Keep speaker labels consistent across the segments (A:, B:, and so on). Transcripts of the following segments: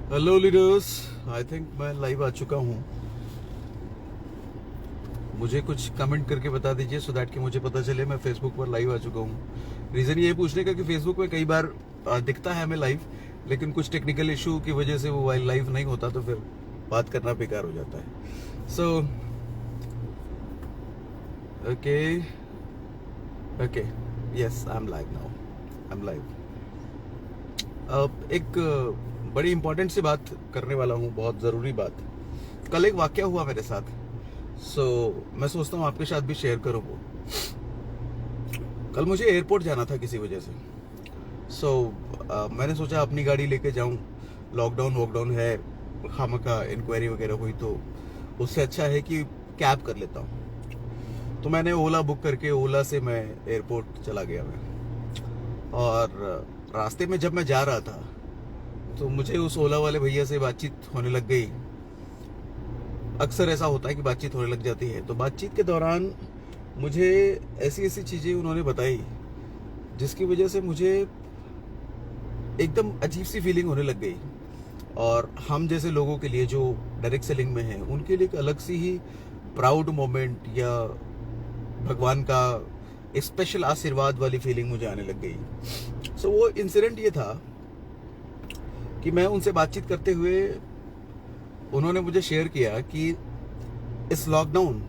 A: Hello leaders, I think मैं live आ चुका हूँ। मुझे कुछ कमेंट करके बता दीजिए सो दैट कि मुझे पता चले मैं फेसबुक पर लाइव आ चुका हूँ। रीज़न ये पूछने का कि फेसबुक में कई बार दिखता है हमें लाइव, लेकिन कुछ टेक्निकल इशू की वजह से वो लाइव नहीं होता, तो फिर बात करना बेकार हो जाता है। So okay okay, yes, I am live now, I am live. एक बड़ी इंपॉर्टेंट सी बात करने वाला हूँ, बहुत ज़रूरी बात। कल एक वाकया हुआ मेरे साथ, मैं सोचता हूँ आपके साथ भी शेयर करूँ वो। कल मुझे एयरपोर्ट जाना था किसी वजह से। मैंने सोचा अपनी गाड़ी लेके जाऊँ, लॉकडाउन वॉकडाउन है, खामखा इंक्वायरी वगैरह हुई, तो उससे अच्छा है कि कैब कर लेता हूँ। तो मैंने ओला बुक करके ओला से मैं एयरपोर्ट चला गया मैं। और रास्ते में जब मैं जा रहा था तो मुझे उस ओला वाले भैया से बातचीत होने लग गई। अक्सर ऐसा होता है कि बातचीत होने लग जाती है। तो बातचीत के दौरान मुझे ऐसी ऐसी चीज़ें उन्होंने बताई जिसकी वजह से मुझे एकदम अजीब सी फीलिंग होने लग गई। और हम जैसे लोगों के लिए जो डायरेक्ट सेलिंग में हैं, उनके लिए एक अलग सी ही प्राउड मोमेंट या भगवान का एक स्पेशल आशीर्वाद वाली फीलिंग मुझे आने लग गई। वो इंसिडेंट ये था कि मैं उनसे बातचीत करते हुए उन्होंने मुझे शेयर किया कि इस लॉकडाउन,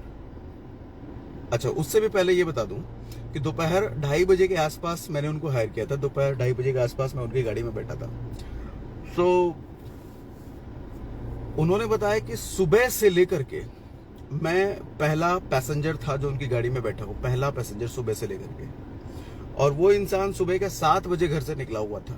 A: अच्छा उससे भी पहले ये बता दूं कि दोपहर 2:30 बजे के आसपास मैंने उनको हायर किया था। दोपहर 2:30 बजे के आसपास मैं उनकी गाड़ी में बैठा था। उन्होंने बताया कि सुबह से लेकर के मैं पहला पैसेंजर था जो उनकी गाड़ी में बैठा हूँ, पहला पैसेंजर सुबह से लेकर के। और वो इंसान सुबह के 7 बजे घर से निकला हुआ था।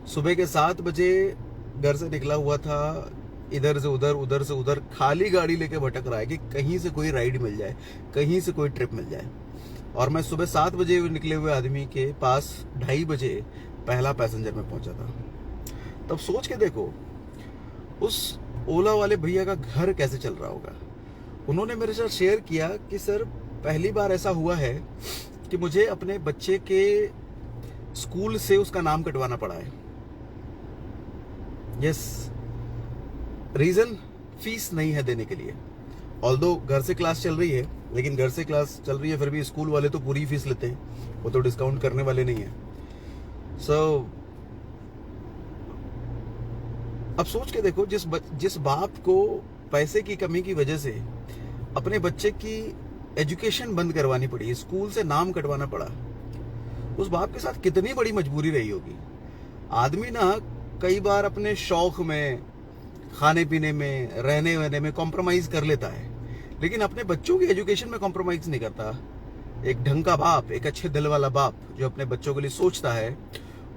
A: सुबह के 7 बजे घर से निकला हुआ था, इधर से उधर उधर से उधर खाली गाड़ी लेके भटक रहा है कि कहीं से कोई राइड मिल जाए, कहीं से कोई ट्रिप मिल जाए। और मैं सुबह 7 बजे निकले हुए आदमी के पास 2:30 बजे पहला पैसेंजर में पहुंचा था। तब सोच के देखो उस ओला वाले भैया का घर कैसे चल रहा होगा। उन्होंने मेरे साथ शेयर किया कि सर, पहली बार ऐसा हुआ है कि मुझे अपने बच्चे के स्कूल से उसका नाम कटवाना पड़ा है। यस, रीजन फीस नहीं है देने के लिए। ऑल्दो घर से क्लास चल रही है, लेकिन घर से क्लास चल रही है फिर भी स्कूल वाले तो पूरी फीस लेते हैं, वो तो डिस्काउंट करने वाले नहीं है। अब सोच के देखो, जिस बाप को पैसे की कमी की वजह से अपने बच्चे की एजुकेशन बंद करवानी पड़ी, स्कूल से नाम कटवाना पड़ा, उस बाप के साथ कितनी बड़ी मजबूरी रही होगी। आदमी ना कई बार अपने शौक में, खाने पीने में, रहने वहने में कॉम्प्रोमाइज कर लेता है, लेकिन अपने बच्चों की एजुकेशन में कॉम्प्रोमाइज नहीं करता। एक ढंग का बाप, एक अच्छे दिल वाला बाप जो अपने बच्चों के लिए सोचता है,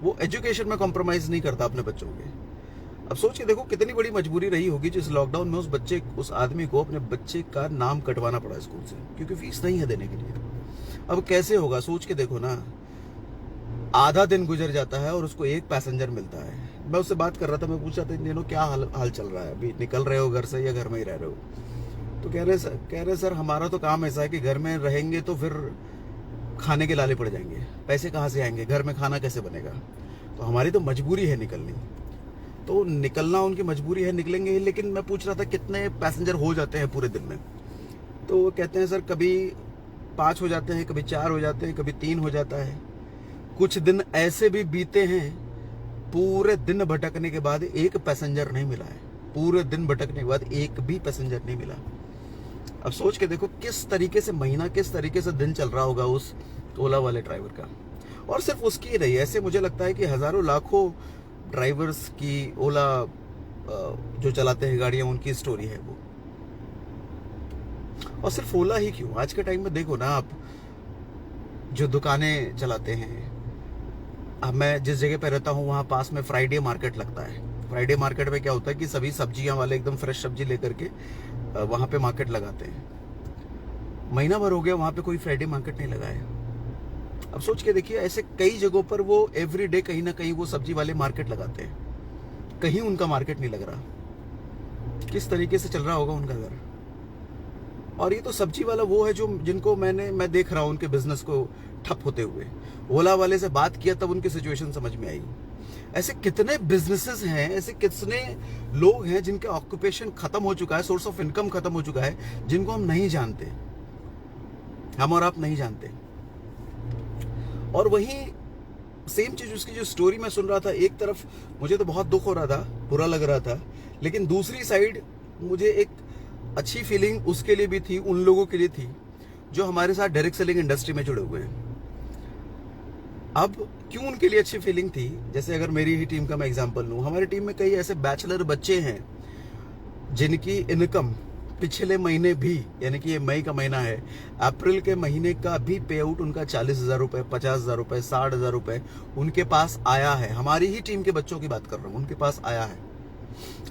A: वो एजुकेशन में कॉम्प्रोमाइज नहीं करता अपने बच्चों के। अब सोच के देखो कितनी बड़ी मजबूरी रही होगी जिस लॉकडाउन में उस आदमी को अपने बच्चे का नाम कटवाना पड़ा स्कूल से, क्योंकि फीस नहीं है देने के लिए। अब कैसे होगा, सोच के देखो ना। आधा दिन गुजर जाता है और उसको एक पैसेंजर मिलता है। मैं उससे बात कर रहा था, मैं पूछ रहा था इन दिनों क्या हाल चल रहा है, अभी निकल रहे हो घर से या घर में ही रह रहे हो। तो कह रहे सर, हमारा तो काम ऐसा है कि घर में रहेंगे तो फिर खाने के लाले पड़ जाएंगे, पैसे कहाँ से आएंगे, घर में खाना कैसे बनेगा। तो हमारी तो मजबूरी है निकलनी, तो निकलना उनकी मजबूरी है, निकलेंगे ही। लेकिन मैं पूछ रहा था कितने पैसेंजर हो जाते हैं पूरे दिन में। तो वो कहते हैं सर, कभी 5 हो जाते हैं, कभी 4 हो जाते हैं, कभी 3 हो जाता है। कुछ दिन ऐसे भी बीते हैं पूरे दिन भटकने के बाद एक पैसेंजर नहीं मिला है, पूरे दिन भटकने के बाद एक भी पैसेंजर नहीं मिला। अब सोच के देखो किस तरीके से महीना, किस तरीके से दिन चल रहा होगा उस ओला वाले ड्राइवर का। और सिर्फ उसकी ही नहीं, ऐसे मुझे लगता है कि हजारों लाखों ड्राइवर्स की, ओला जो चलाते हैं गाड़ियां, उनकी स्टोरी है वो। और सिर्फ ओला ही क्यों, आज के टाइम में देखो ना आप, जो दुकानें चलाते हैं। अब मैं जिस जगह पे रहता हूँ वहाँ पास में फ्राइडे मार्केट लगता है। फ्राइडे मार्केट में क्या होता है कि सभी सब्जियां वाले एकदम फ्रेश सब्जी लेकर के वहाँ पे मार्केट लगाते हैं। महीना भर हो गया वहाँ पे कोई फ्राइडे मार्केट नहीं लगा है। अब सोच के देखिए, ऐसे कई जगहों पर वो एवरी डे कहीं ना कहीं वो सब्जी वाले मार्केट लगाते हैं, कहीं उनका मार्केट नहीं लग रहा। किस तरीके से चल रहा होगा उनका घर। और ये तो सब्जी वाला वो है जो जिनको मैं देख रहा हूँ उनके बिजनेस को ठप होते हुए। ओला वाले से बात किया तब उनकी सिचुएशन समझ में आई। ऐसे कितने बिजनेसेस हैं, ऐसे कितने लोग हैं जिनके ऑक्यूपेशन खत्म हो चुका है, सोर्स ऑफ इनकम खत्म हो चुका है, जिनको हम नहीं जानते, हम और आप नहीं जानते। और वही सेम चीज, उसकी जो स्टोरी मैं सुन रहा था, एक तरफ मुझे तो बहुत दुख हो रहा था, बुरा लग रहा था, लेकिन दूसरी साइड मुझे एक अच्छी फीलिंग उसके लिए भी थी, उन लोगों के लिए थी जो हमारे साथ डायरेक्ट सेलिंग इंडस्ट्री में जुड़े हुए हैं। अब क्यों उनके लिए अच्छी फीलिंग थी, जैसे अगर मेरी ही टीम का मैं एग्जांपल लूं, हमारी टीम में कई ऐसे बैचलर बच्चे हैं जिनकी इनकम पिछले महीने भी, यानी कि ये मई का महीना है, अप्रैल के महीने का भी पे आउट उनका 40,000 रुपए, 50,000 रुपए, 60,000 रुपए उनके पास आया है। हमारी ही टीम के बच्चों की बात कर रहा हूं, उनके पास आया है।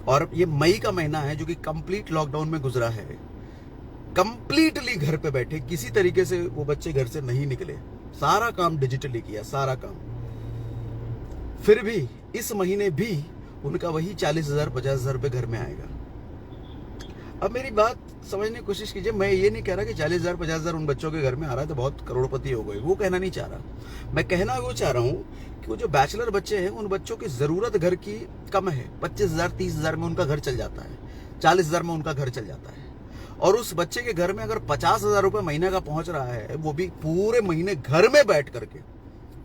A: और ये मई का महीना है जो कि कंप्लीट लॉकडाउन में गुजरा है, कंप्लीटली घर पे बैठे, किसी तरीके से वो बच्चे घर से नहीं निकले, सारा काम डिजिटली किया, सारा काम। फिर भी इस महीने भी उनका वही 40,000, 50,000 रुपए घर में आएगा। अब मेरी बात समझने की कोशिश कीजिए, मैं ये नहीं कह रहा कि 40,000, 50,000 उन बच्चों के घर में आ रहा है तो बहुत करोड़पति हो गए, वो कहना नहीं चाह रहा। मैं कहना वो चाह रहा हूँ कि वो जो बैचलर बच्चे हैं, उन बच्चों की जरूरत घर की कम है, 25,000, 30,000 में उनका घर चल जाता है, 40,000 में उनका घर चल जाता है। और उस बच्चे के घर में अगर 50,000 रुपए महीने का पहुंच रहा है, वो भी पूरे महीने घर में बैठ करके,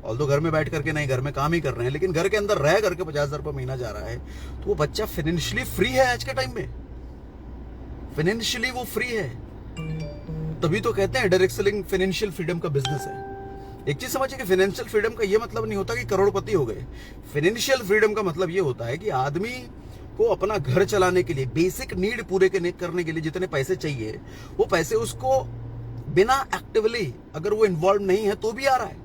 A: ऑल्दो घर में बैठ करके नहीं, घर में काम ही कर रहे हैं, लेकिन घर के अंदर रह करके 50,000 रुपए महीना जा रहा है, तो वो बच्चा फाइनेंशियली फ्री है। आज के टाइम में फाइनेंशियली वो फ्री है। तभी तो कहते हैं डायरेक्ट सेलिंग फाइनेंशियल फ्रीडम का बिजनेस है। एक चीज समझिए कि फाइनेंशियल फ्रीडम का ये मतलब नहीं होता कि करोड़पति हो गए। फाइनेंशियल फ्रीडम का मतलब ये होता है कि आदमी को अपना घर चलाने के लिए, बेसिक नीड पूरे करने के लिए जितने पैसे चाहिए, वो पैसे उसको बिना एक्टिवली, अगर वो इन्वॉल्व नहीं है तो भी आ रहा है,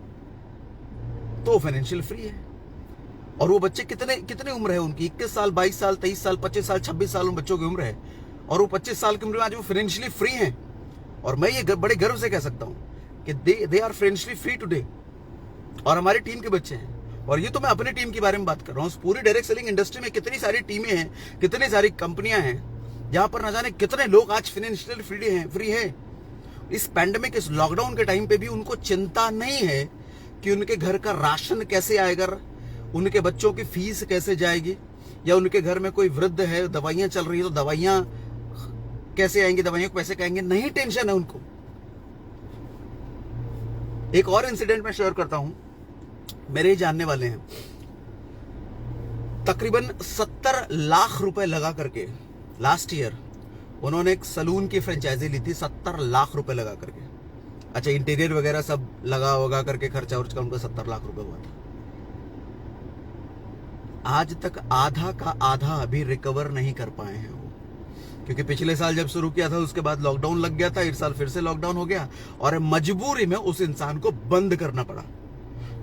A: तो फाइनेंशियल फ्री है। और वो बच्चे कितने उम्र है उनकी, 21 साल, 22 साल, 23 साल, 25 साल, 26 साल उन बच्चों की उम्र है, और वो 25 साल की उम्र में आज वो फाइनेंशियली फ्री हैं। और मैं ये बड़े गर्व से कह सकता हूं कि they are financially free today. और हमारी टीम के बच्चे हैं, और ये तो मैं अपनी टीम के बारे में बात कर रहा हूँ। पूरी डायरेक्ट सेलिंग इंडस्ट्री में कितनी सारी टीमें हैं, कितनी सारी कंपनियां हैं जहां पर न जाने कितने लोग आज फाइनेंशियल फ्री है। इस पैंडेमिक, इस लॉकडाउन के टाइम पे भी उनको चिंता नहीं है कि उनके घर का राशन कैसे आएगा, उनके बच्चों की फीस कैसे जाएगी, या उनके घर में कोई वृद्ध है, दवाइयां चल रही है तो दवाइयां कैसे आएंगी, दवाइयों को पैसे कहेंगे, नहीं टेंशन है उनको। एक और इंसिडेंट मैं शेयर करता हूं, मेरे ही जानने वाले हैं, तकरीबन 70 लाख रुपए लगा करके लास्ट ईयर उन्होंने एक सलून की फ्रेंचाइजी ली थी, 70 लाख रुपए लगा करके। अच्छा, इंटीरियर वगैरह सब लगा करके खर्चा उर्चा उनका 70 लाख रुपए हुआ था। आज तक आधा का आधा अभी रिकवर नहीं कर पाए हैं वो, क्योंकि पिछले साल जब शुरू किया था उसके बाद लॉकडाउन लग गया था, इस साल फिर से लॉकडाउन हो गया, और मजबूरी में उस इंसान को बंद करना पड़ा।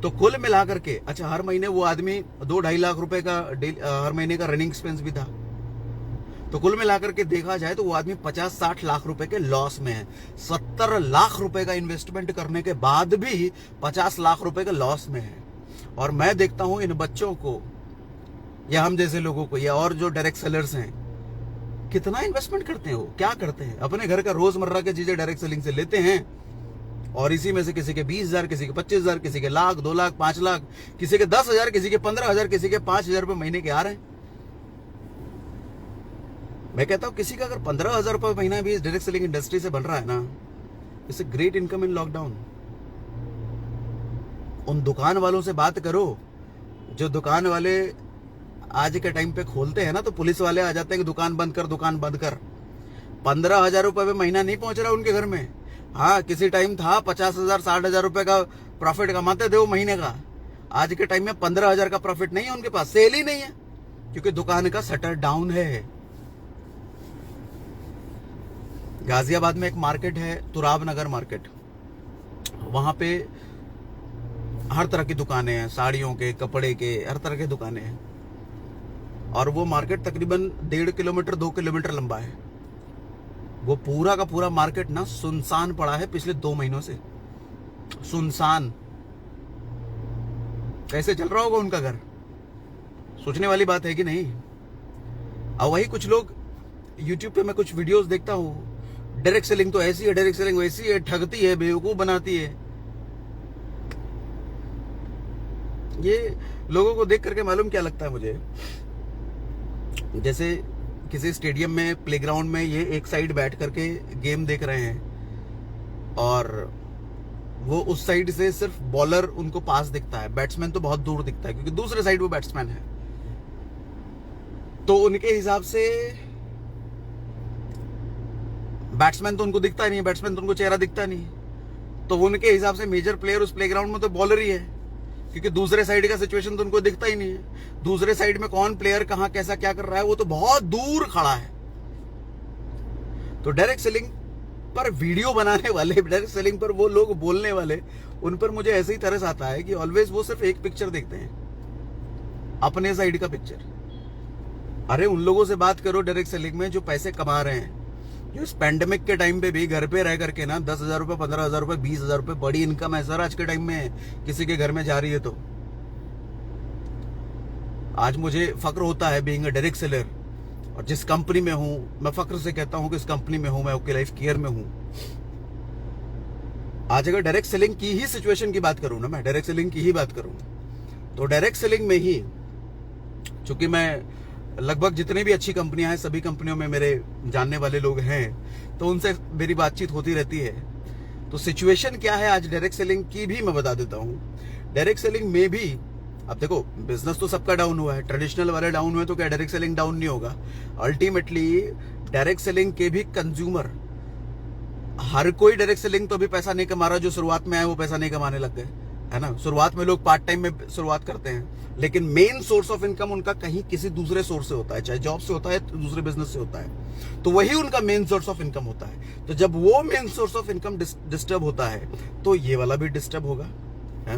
A: तो कुल मिलाकर के, अच्छा, हर महीने वो आदमी 2-2.5 लाख रुपए का हर महीने का रनिंग एक्सपेंस भी था, तो कुल मिलाकर के देखा जाए तो वो आदमी 50-60 लाख रुपए के लॉस में है। 70 लाख रुपए का इन्वेस्टमेंट करने के बाद भी 50 लाख रुपए के लॉस में है। और मैं देखता हूं इन बच्चों को, या हम जैसे लोगों को, या और जो डायरेक्ट सेलर्स हैं, कितना इन्वेस्टमेंट करते हैं, वो क्या करते हैं, अपने घर का रोजमर्रा की चीजें डायरेक्ट सेलिंग से लेते हैं, और इसी में से किसी के 20,000, किसी के 25,000, किसी के लाख, 2 लाख, 5 लाख, किसी के 10,000, किसी के 15,000, किसी के 5,000 रुपए महीने के आ रहे हैं। मैं कहता हूं किसी का अगर 15,000 रुपए महीना भी इस डायरेक्ट सेलिंग इंडस्ट्री से बन रहा है ना, it's a great income in lockdown. उन दुकान वालों से बात करो, जो दुकान वाले आज के टाइम पे खोलते हैं ना, तो पुलिस वाले आ जाते हैं कि दुकान बंद कर, दुकान बंद कर। 15,000 रुपए में महीना नहीं पहुंच रहा उनके घर में। हाँ, किसी टाइम था 50,000, 60,000 रुपए का प्रॉफिट कमाते थे वो महीने का। आज के टाइम में 15,000 का प्रॉफिट नहीं है उनके पास, सेल ही नहीं है, क्योंकि दुकान का शटर डाउन है। गाजियाबाद में एक मार्केट है, तुराब नगर मार्केट, वहां पे हर तरह की दुकानें हैं, साड़ियों के, कपड़े के, हर तरह की दुकानें हैं। और वो मार्केट तकरीबन 1.5 किलोमीटर, 2 किलोमीटर लंबा है। वो पूरा का पूरा मार्केट ना सुनसान पड़ा है पिछले 2 महीनों से, सुनसान। कैसे चल रहा होगा उनका घर, सोचने वाली बात है कि नहीं। और वही कुछ लोग, यूट्यूब पे मैं कुछ वीडियोस देखता हूँ, डायरेक्ट सेलिंग तो ऐसी है, डायरेक्ट सेलिंग वैसी है, ठगती है, बेवकूफ बनाती है। ये लोगों को देख करके मालूम क्या लगता है मुझे, जैसे किसी स्टेडियम में, प्लेग्राउंड में ये एक साइड बैठ करके गेम देख रहे हैं और वो उस साइड से सिर्फ बॉलर उनको पास दिखता है, बैट्समैन तो बहुत दूर दिखता है क्योंकि दूसरे साइड वो बैट्समैन है। तो उनके हिसाब से बैट्समैन तो उनको दिखता ही नहीं, बैट्समैन तो उनको चेहरा दिखता नहीं, तो उनके हिसाब से मेजर प्लेयर उस प्लेग्राउंड में तो बॉलर ही है, क्योंकि दूसरे साइड का सिचुएशन तो उनको दिखता ही नहीं है। दूसरे साइड में कौन प्लेयर कहां कैसा क्या कर रहा है वो तो बहुत दूर खड़ा है। तो डायरेक्ट सेलिंग पर वीडियो बनाने वाले, डायरेक्ट सेलिंग पर वो लोग बोलने वाले, उन पर मुझे ऐसे ही तरस आता है कि ऑलवेज वो सिर्फ एक पिक्चर देखते हैं, अपने साइड का पिक्चर। अरे उन लोगों से बात करो डायरेक्ट सेलिंग में जो पैसे कमा रहे हैं, जो इस पैंडेमिक के टाइम पे भी घर पे रह करके ना 10,000 रुपए, 15,000 रुपए, 20,000 रुपए बड़ी इनकम है सर आज के टाइम में, किसी के घर में जा रही है तो। आज मुझे फक्र होता है बीइंग अ डायरेक्ट सेलर, और जिस कंपनी में हूं मैं फक्र से कहता हूं कि इस कंपनी में हूं, मैं ओके लाइफ केयर में हूं। आज अगर डायरेक्ट सेलिंग की ही सिचुएशन की बात करूं ना, मैं डायरेक्ट सेलिंग की ही बात करूं, तो डायरेक्ट सेलिंग में ही, चूंकि मैं लगभग जितनी भी अच्छी कंपनियां हैं सभी कंपनियों में मेरे जानने वाले लोग हैं, तो उनसे मेरी बातचीत होती रहती है। तो सिचुएशन क्या है आज डायरेक्ट सेलिंग की भी मैं बता देता हूं। डायरेक्ट सेलिंग में भी अब देखो, बिजनेस तो सबका डाउन हुआ है, ट्रेडिशनल वाले डाउन हुए तो क्या डायरेक्ट सेलिंग डाउन नहीं होगा? अल्टीमेटली डायरेक्ट सेलिंग के भी कंज्यूमर, हर कोई डायरेक्ट सेलिंग तो अभी पैसा नहीं कमा रहा, जो शुरुआत में आए वो पैसा नहीं कमाने लग गए, है ना। शुरुआत में लोग पार्ट टाइम में शुरुआत करते हैं, लेकिन मेन सोर्स ऑफ इनकम उनका कहीं किसी दूसरे सोर्स से होता है, चाहे जॉब से होता है, दूसरे बिजनेस से होता है, तो वही उनका मेन सोर्स ऑफ इनकम होता है। तो जब वो main source of income disturb होता है तो ये वाला भी डिस्टर्ब होगा, है?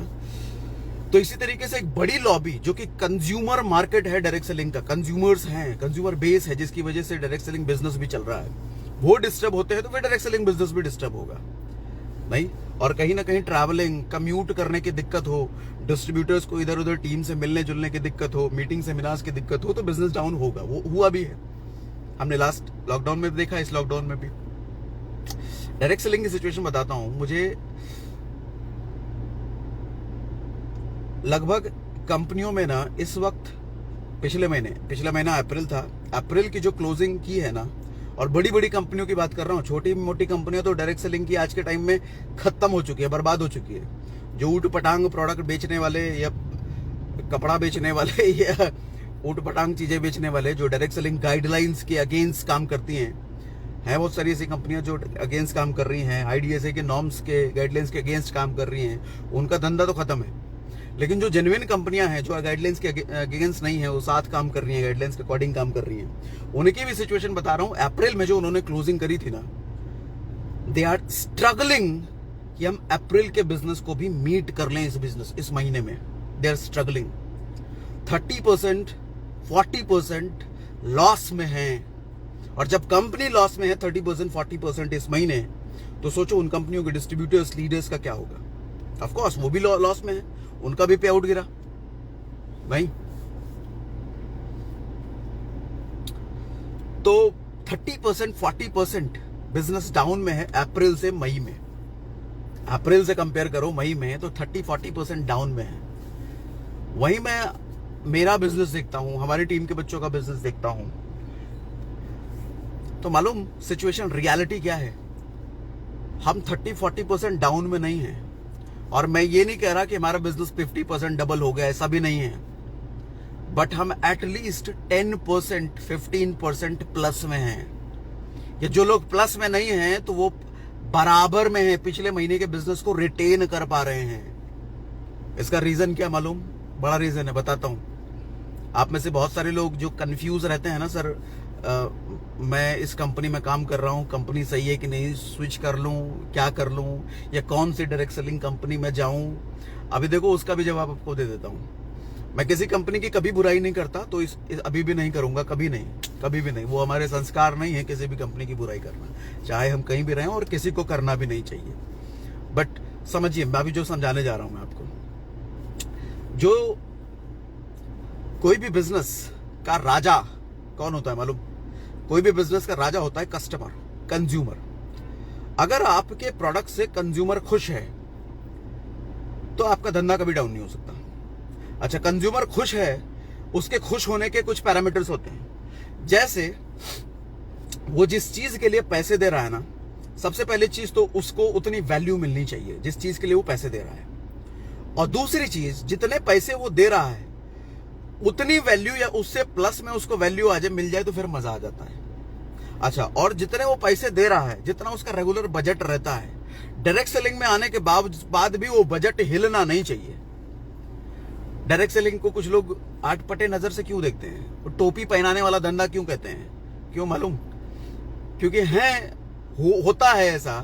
A: तो इसी तरीके से एक बड़ी लॉबी जो कि कंज्यूमर मार्केट है डायरेक्ट सेलिंग का, कंज्यूमर्स हैं, कंज्यूमर बेस है, जिसकी वजह से डायरेक्ट सेलिंग बिजनेस भी चल रहा है, वो डिस्टर्ब होते हैं तो फिर डायरेक्ट सेलिंग बिजनेस भी डिस्टर्ब होगा, नहीं। और कहीं ना कहीं ट्रैवलिंग, कम्यूट करने की दिक्कत हो, डिस्ट्रीब्यूटर्स को इधर उधर टीम से मिलने जुलने की दिक्कत हो, मीटिंग सेमिनार्स की दिक्कत हो, तो बिजनेस डाउन होगा। वो हुआ भी है, हमने लास्ट लॉकडाउन में देखा, इस लॉकडाउन में भी। डायरेक्ट सेलिंग की सिचुएशन बताता हूं, मुझे लगभग कंपनियों में ना इस वक्त, पिछला महीना अप्रैल था, अप्रैल की जो क्लोजिंग की है ना, और बड़ी बड़ी कंपनियों की बात कर रहा हूँ, छोटी मोटी कंपनियां तो डायरेक्ट सेलिंग की आज के टाइम में खत्म हो चुकी है, बर्बाद हो चुकी है। जो ऊट पटांग प्रोडक्ट बेचने वाले या कपड़ा बेचने वाले या ऊट पटांग चीजें बेचने वाले, जो डायरेक्ट सेलिंग गाइडलाइंस के अगेंस्ट काम करती हैं, बहुत सारी ऐसी कंपनियां जो अगेंस्ट काम कर रही हैं, IDSA के नॉर्म्स के गाइडलाइंस के अगेंस्ट काम कर रही हैं, उनका धंधा तो खत्म है। लेकिन जो जेन्युइन कंपनियां हैं, जो गाइडलाइंस के अगेंस्ट नहीं है, वो साथ काम कर रही हैं, गाइडलाइंस के अकॉर्डिंग काम कर रही हैं, उनकी भी सिचुएशन बता रहा हूं। अप्रैल में जो उन्होंने क्लोजिंग करी थी ना, दे आर स्ट्रगलिंग कि हम अप्रैल के बिजनेस को भी मीट कर लें, इस महीने में दे आर स्ट्रगलिंग। 30%, 40% लॉस में है, और जब कंपनी लॉस में है 30%, 40% इस महीने, तो सोचो उन कंपनियों के डिस्ट्रीब्यूटर्स, लीडर्स का क्या होगा। ऑफ कोर्स वो भी लॉस में है, उनका भी पे आउट गिरा भाई। तो 30%, 40% बिजनेस डाउन में है अप्रैल से मई में। अप्रैल से कंपेयर करो मई में, तो 30-40% डाउन में है। वहीं मैं मेरा बिजनेस देखता हूं, हमारी टीम के बच्चों का बिजनेस देखता हूं, तो मालूम सिचुएशन, रियलिटी क्या है। हम 30-40% डाउन में नहीं है, और मैं ये नहीं कह रहा कि हमारा बिजनेस 50% डबल हो गया, ऐसा भी नहीं है, बट हम एटलीस्ट 10%, 15% प्लस में हैं। ये जो लोग प्लस में नहीं हैं तो वो बराबर में हैं, पिछले महीने के बिजनेस को रिटेन कर पा रहे हैं। इसका रीजन क्या मालूम? बड़ा रीजन है, बताता हूं। आप में से बहुत सारे लोग जो कंफ्यूज रहते हैं ना, सर मैं इस कंपनी में काम कर रहा हूं, कंपनी सही है कि नहीं, स्विच कर लूं, क्या कर लूं, या कौन सी डायरेक्ट सेलिंग कंपनी में जाऊं। अभी देखो, उसका भी जवाब आपको दे देता हूं। मैं किसी कंपनी की कभी बुराई नहीं करता, तो अभी भी नहीं करूंगा, कभी नहीं। वो हमारे संस्कार नहीं है किसी भी कंपनी की बुराई करना, चाहे हम कहीं भी रहें, और किसी को करना भी नहीं चाहिए। बट समझिए, मैं अभी जो समझाने जा रहा हूं मैं आपको, जो कोई भी बिजनेस का राजा कौन होता है मालूम? कोई भी बिजनेस का राजा होता है कस्टमर, कंज्यूमर। अगर आपके प्रोडक्ट से कंज्यूमर खुश है तो आपका धंधा कभी डाउन नहीं हो सकता। अच्छा, कंज्यूमर खुश है, उसके खुश होने के कुछ पैरामीटर्स होते हैं। जैसे वो जिस चीज के लिए पैसे दे रहा है ना, सबसे पहली चीज तो उसको उतनी वैल्यू मिलनी चाहिए जिस चीज के लिए वो पैसे दे रहा है। और दूसरी चीज, जितने पैसे वो दे रहा है उतनी वैल्यू या उससे प्लस में उसको वैल्यू आ जाए, मिल जाए, तो फिर मजा आ जाता है। अच्छा, और जितने वो पैसे दे रहा है, जितना उसका रेगुलर बजट रहता है, डायरेक्ट सेलिंग में आने के बाद भी वो बजट हिलना नहीं चाहिए। डायरेक्ट सेलिंग को कुछ लोग आटपटे नजर से क्यों देखते हैं? वो टोपी पहनाने वाला धंधा क्यों कहते हैं? क्यों मालूम? क्योंकि होता है ऐसा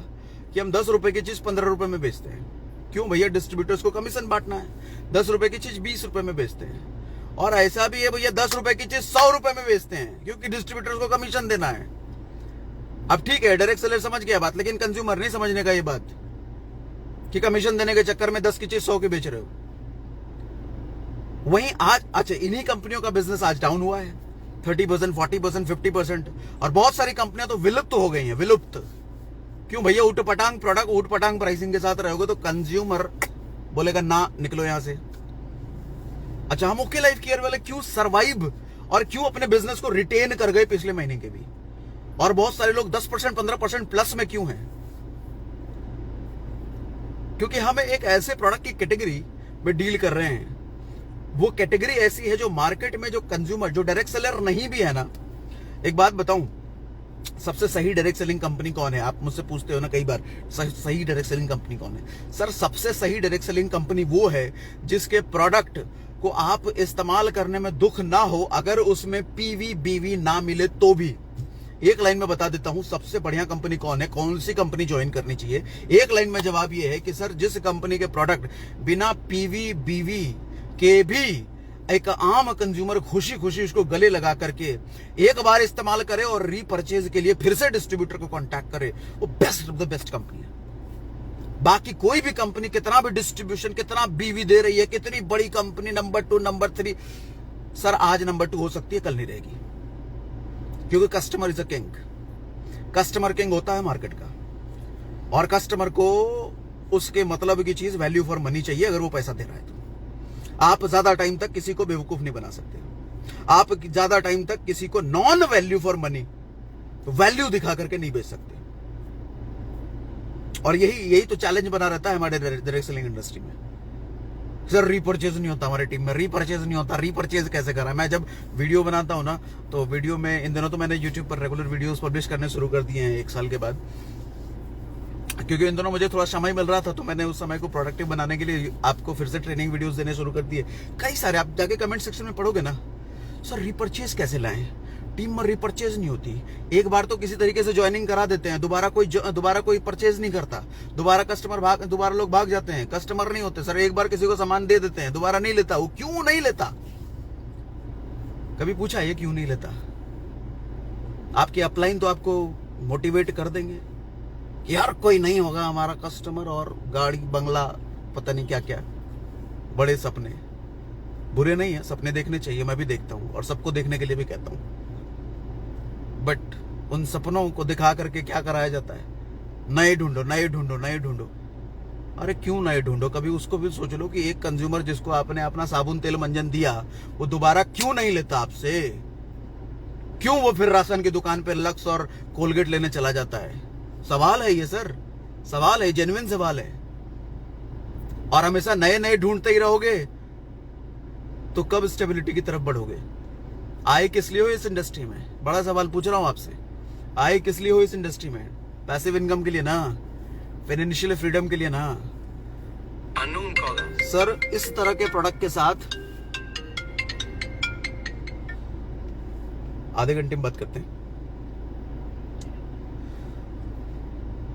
A: कि हम 10 रुपए की चीज 15 रुपए में बेचते हैं। क्यों भैया? डिस्ट्रीब्यूटर्स को कमीशन बांटना है। 10 रुपए की चीज 20 रुपए में बेचते हैं। और ऐसा भी है भैया, 10 रुपए की चीज 100 रुपए में बेचते हैं, क्योंकि डिस्ट्रीब्यूटर्स को कमीशन देना है। अब ठीक है, डायरेक्ट सेलर समझ गया बात, लेकिन कंज्यूमर नहीं समझने का ये बात कि कमीशन देने के चक्कर में 10 की चीज 100 की बेच रहे हो। वहीं आज, अच्छा, इन्हीं कंपनियों का बिजनेस आज डाउन हुआ है 30%, 40%, 50%। और बहुत सारी कंपनियां तो विलुप्त हो गई हैं, विलुप्त। क्यों भैया? ऊटपटांग प्रोडक्ट, ऊटपटांग प्राइसिंग के साथ रहोगे तो कंज्यूमर बोलेगा ना, निकलो यहां से। अच्छा, हम ओके लाइफ केयर वाले क्यों सरवाइव और क्यों अपने बिजनेस को रिटेन कर गए पिछले महीने के भी? और बहुत सारे लोग 10%, 15% प्लस में क्यों हैं? क्योंकि हम एक ऐसे प्रोडक्ट की कैटेगरी में डील कर रहे हैं। वो कैटेगरी ऐसी है जो मार्केट में, जो कंज्यूमर, जो डायरेक्ट सेलर नहीं भी है ना। एक बात बताऊं, सबसे सही डायरेक्ट सेलिंग कंपनी कौन है? आप मुझसे पूछते हो ना कई बार, सही डायरेक्ट सेलिंग कंपनी कौन है? सर, सबसे सही डायरेक्ट सेलिंग कंपनी वो है जिसके प्रोडक्ट को आप इस्तेमाल करने में दुख ना हो, अगर उसमें पीवी बीवी ना मिले तो भी। एक लाइन में बता देता हूं सबसे बढ़िया कंपनी कौन है, कौन सी कंपनी ज्वाइन करनी चाहिए। एक लाइन में जवाब ये है कि सर, जिस कंपनी के प्रोडक्ट बिना पीवी बीवी के भी एक आम कंज्यूमर खुशी खुशी उसको गले लगा करके एक बार इस्तेमाल करे और रीपरचेज के लिए फिर से डिस्ट्रीब्यूटर को कांटेक्ट करे, वो best of the best company है। बाकी कोई भी कंपनी कितना भी डिस्ट्रीब्यूशन, कितना बीवी दे रही है, कितनी बड़ी कंपनी, नंबर 2, नंबर 3, सर आज नंबर 2 हो सकती है, कल नहीं रहेगी। क्योंकि customer is a king. Customer king होता है मार्केट का। और कस्टमर को उसके मतलब की चीज, वैल्यू फॉर मनी चाहिए। अगर वो पैसा दे रहा है तो आप ज्यादा टाइम तक किसी को बेवकूफ नहीं बना सकते। आप ज्यादा टाइम तक किसी को non value for money, value दिखा करके नहीं बेच सकते। और यही तो चैलेंज बना रहता है हमारे डायरेक्ट सेलिंग इंडस्ट्री में। सर, रीपरचेज नहीं होता हमारे टीम में, रीपरचेज नहीं होता। रीपरचेज कैसे करा? मैं जब वीडियो बनाता हूं ना, तो वीडियो में, इन दिनों तो मैंने यूट्यूब पर रेगुलर वीडियोस पब्लिश करने शुरू कर दिए हैं 1 साल के बाद, क्योंकि इन दोनों मुझे थोड़ा समय मिल रहा था, तो मैंने उस समय को प्रोडक्टिव बनाने के लिए आपको फिर से ट्रेनिंग वीडियोस देने शुरू कर दिए। कई सारे आप जाके कमेंट सेक्शन में पढ़ोगे ना, सर रीपरचेज कैसे लाएं? टीम में रीपरचेज नहीं होती। एक बार तो किसी तरीके से ज्वाइनिंग करा देते हैं, दोबारा कोई परचेज नहीं करता, दोबारा लोग भाग जाते हैं, कस्टमर नहीं होते। सर, एक बार किसी को सामान दे देते हैं, दोबारा नहीं लेता। वो क्यों नहीं लेता? कभी पूछा ये क्यों नहीं लेता? आपकी अपलाइन तो आपको मोटिवेट कर देंगे, यार कोई नहीं होगा हमारा कस्टमर, और गाड़ी, बंगला, पता नहीं क्या क्या, बड़े सपने। बुरे नहीं है, सपने देखने चाहिए, मैं भी देखता हूं और सबको देखने के लिए भी कहता हूं। बट उन सपनों को दिखा करके क्या कराया जाता है? नए ढूंढो, नए ढूंढो, नए ढूंढो। अरे क्यों नए ढूंढो? कभी उसको भी सोच लो कि एक कंज्यूमर जिसको आपने अपना साबुन तेल मंजन दिया, वो दोबारा क्यों नहीं लेता आपसे? क्यों वो फिर राशन की दुकान पे लक्स और कोलगेट लेने चला जाता है? सवाल है ये सर, सवाल है, जेन्युइन सवाल है। और हमेशा नए नए ढूंढते ही रहोगे तो कब स्टेबिलिटी की तरफ बढ़ोगे? आए किस लिए हो इस इंडस्ट्री में? बड़ा सवाल पूछ रहा हूं आपसे। आए किस लिए हो इस इंडस्ट्री में? पैसिव इनकम के लिए ना, फाइनेंशियल फ्रीडम के लिए ना। सर, इस तरह के प्रोडक्ट के साथ आधे घंटे में बात करते हैं।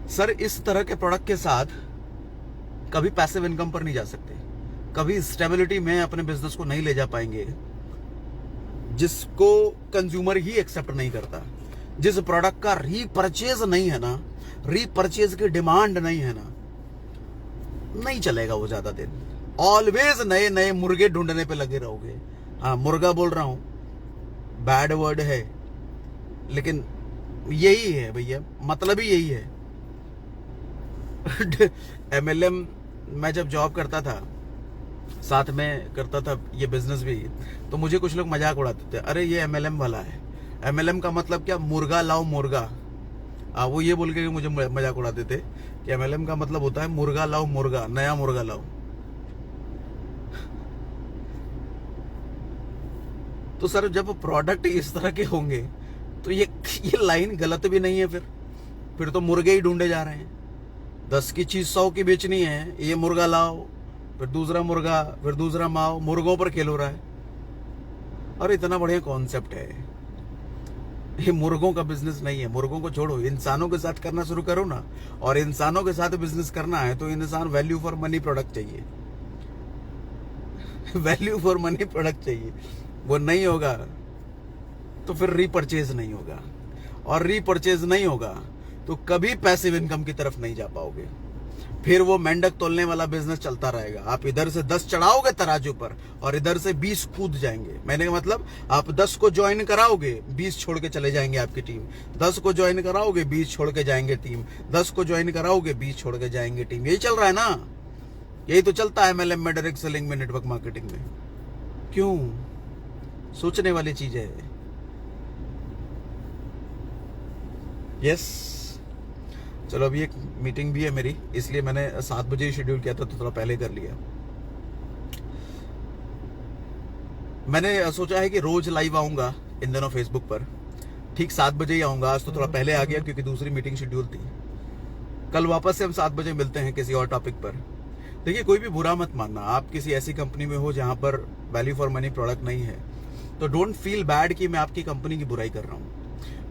A: सर, इस तरह के प्रोडक्ट के साथ कभी पैसिव इनकम पर नहीं जा सकते, कभी स्टेबिलिटी में अपने बिजनेस को नहीं ले जा पाएंगे, जिसको कंज्यूमर ही एक्सेप्ट नहीं करता। जिस प्रोडक्ट का रीपरचेज नहीं है ना, रीपरचेज की डिमांड नहीं है ना, नहीं चलेगा वो ज्यादा दिन। ऑलवेज नए नए मुर्गे ढूंढने पे लगे रहोगे। हाँ, मुर्गा बोल रहा हूं, बैड वर्ड है, लेकिन यही है भैया, मतलब ही यही है। MLM मैं जब जॉब करता था साथ में करता था ये बिजनेस भी, तो मुझे कुछ लोग मजाक उड़ाते थे, अरे ये MLM वाला है। MLM का मतलब क्या, मुर्गा लाओ मुर्गा। वो ये बोल के मुझे मजाक उड़ाते थे कि MLM का मतलब होता है मुर्गा लाओ मुर्गा, नया मुर्गा लाओ। तो सर जब प्रोडक्ट इस तरह के होंगे तो ये लाइन गलत भी नहीं है। फिर तो मुर्गे ही ढूंढे जा रहे हैं। 10 की चीज 100 की बेचनी है, ये मुर्गा लाओ, फिर दूसरा मुर्गा, फिर दूसरा माओ, मुर्गों पर खेल हो रहा है। और इतना बढ़िया कॉन्सेप्ट है। ये मुर्गों का बिजनेस नहीं है, मुर्गों को छोड़ो, इंसानों के साथ करना शुरू करो ना। और इंसानों के साथ बिजनेस करना है तो इंसान वैल्यू फॉर मनी प्रोडक्ट चाहिए। वैल्यू फॉर मनी प्रोडक्ट चाहिए। वो नहीं होगा तो फिर रीपरचेज नहीं होगा, और रीपरचेज नहीं होगा तो कभी पैसिव इनकम की तरफ नहीं जा पाओगे। फिर वो मेंढक तोलने वाला बिजनेस चलता रहेगा। आप इधर से 10 चढ़ाओगे तराजू पर और इधर से 20 कूद जाएंगे। मैंने मतलब आप 10 को ज्वाइन कराओगे, 20 छोड़ के चले जाएंगे आपकी टीम। 10 को ज्वाइन कराओगे, 20 छोड़ के जाएंगे टीम। 10 को ज्वाइन कराओगे, 20 छोड़ के जाएंगे टीम। यही चल रहा है ना, यही तो चलता है MLM में, डायरेक्ट सेलिंग में, नेटवर्क मार्केटिंग में। क्यों? सोचने वाली चीज है। यस चलो, अभी एक मीटिंग भी है मेरी, इसलिए मैंने 7 बजे ही शेड्यूल किया था, तो थोड़ा पहले कर लिया। मैंने सोचा है कि रोज लाइव आऊंगा इन दिनों फेसबुक पर, ठीक 7 बजे ही आऊंगा। आज तो थोड़ा पहले आ गया क्योंकि दूसरी मीटिंग शेड्यूल थी। कल वापस से हम 7 बजे मिलते हैं किसी और टॉपिक पर। देखिए, कोई भी बुरा मत मानना। आप किसी ऐसी कंपनी में हो जहां पर वैल्यू फॉर मनी प्रोडक्ट नहीं है, तो डोंट फील बैड कि मैं आपकी कंपनी की बुराई कर रहा हूं।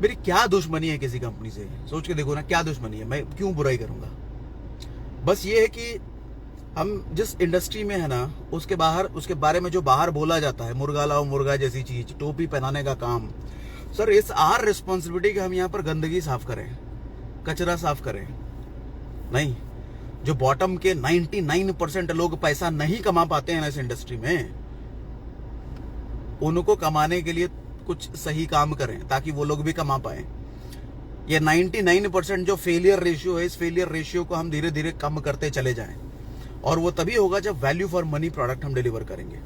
A: मेरी क्या दुश्मनी है किसी कंपनी से? सोच के देखो ना, क्या दुश्मनी है? मैं क्यों बुराई करूंगा? बस ये है कि हम जिस इंडस्ट्री में है ना, उसके बारे में जो बाहर बोला जाता है, मुर्गा लाओ मुर्गा जैसी चीज, टोपी पहनाने का काम, सर इट्स आवर रिस्पॉन्सिबिलिटी कि हम यहाँ पर गंदगी साफ करें, कचरा साफ करें। नहीं, जो बॉटम के 99% लोग पैसा नहीं कमा पाते हैं इस इंडस्ट्री में, उनको कमाने के लिए कुछ सही काम करें ताकि वो लोग भी कमा पाए। ये 99% जो फेलियर रेशियो है, इस फेलियर रेशियो को हम धीरे धीरे कम करते चले जाएं। और वो तभी होगा जब वैल्यू फॉर मनी प्रोडक्ट हम डिलीवर करेंगे।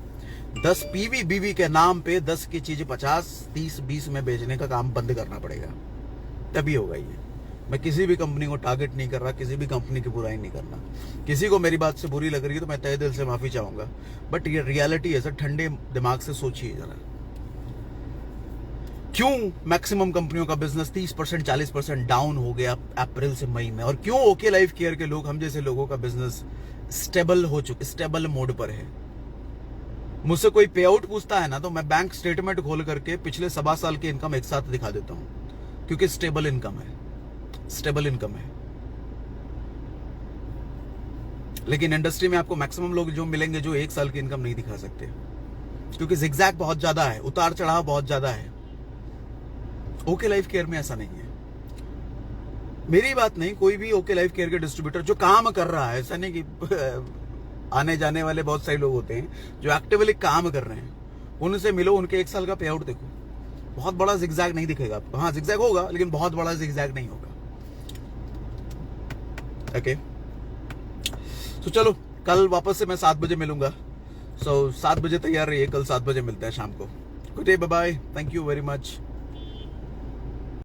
A: 10 पीवी बीवी के नाम पे 10 की चीज 50, 30, 20 में बेचने का काम बंद करना पड़ेगा, तभी होगा ये। मैं किसी भी कंपनी को टारगेट नहीं कर रहा, किसी भी कंपनी की बुराई नहीं करना। किसी को मेरी बात से बुरी लग रही है तो मैं तहे दिल से माफी चाहूंगा, बट ये रियलिटी है सर। ठंडे दिमाग से सोचिए जरा, क्यों मैक्सिमम कंपनियों का बिजनेस 30%, 40% डाउन हो गया अप्रैल से मई में? और क्यों ओके लाइफ केयर के लोग, हम जैसे लोगों का बिजनेस स्टेबल मोड पर है? मुझसे कोई पे आउट पूछता है ना, तो मैं बैंक स्टेटमेंट खोल करके पिछले 7 साल की इनकम एक साथ दिखा देता हूं, क्योंकि स्टेबल इनकम है। लेकिन इंडस्ट्री में आपको मैक्सिमम लोग जो मिलेंगे जो 1 साल की इनकम नहीं दिखा सकते, क्योंकि जिगजैग बहुत ज्यादा है, उतार चढ़ाव बहुत ज्यादा है। ओके लाइफ केयर में ऐसा नहीं है। मेरी बात नहीं, कोई भी ओके लाइफ केयर के डिस्ट्रीब्यूटर जो काम कर रहा है, ऐसा नहीं कि आने जाने वाले बहुत सारे लोग होते हैं जो एक्टिवली काम कर रहे हैं, उनसे मिलो, उनके 1 साल का पे आउट देखो, बहुत बड़ा जिगजैग नहीं दिखेगा आपको। हाँ, जिगजैग होगा, लेकिन बहुत बड़ा जिगजैग नहीं होगा। ओके, तो चलो, कल वापस से मैं 7 बजे मिलूंगा। 7 बजे तैयार रहिए, कल 7 बजे मिलते हैं शाम को। Good day, bye bye, thank you very much.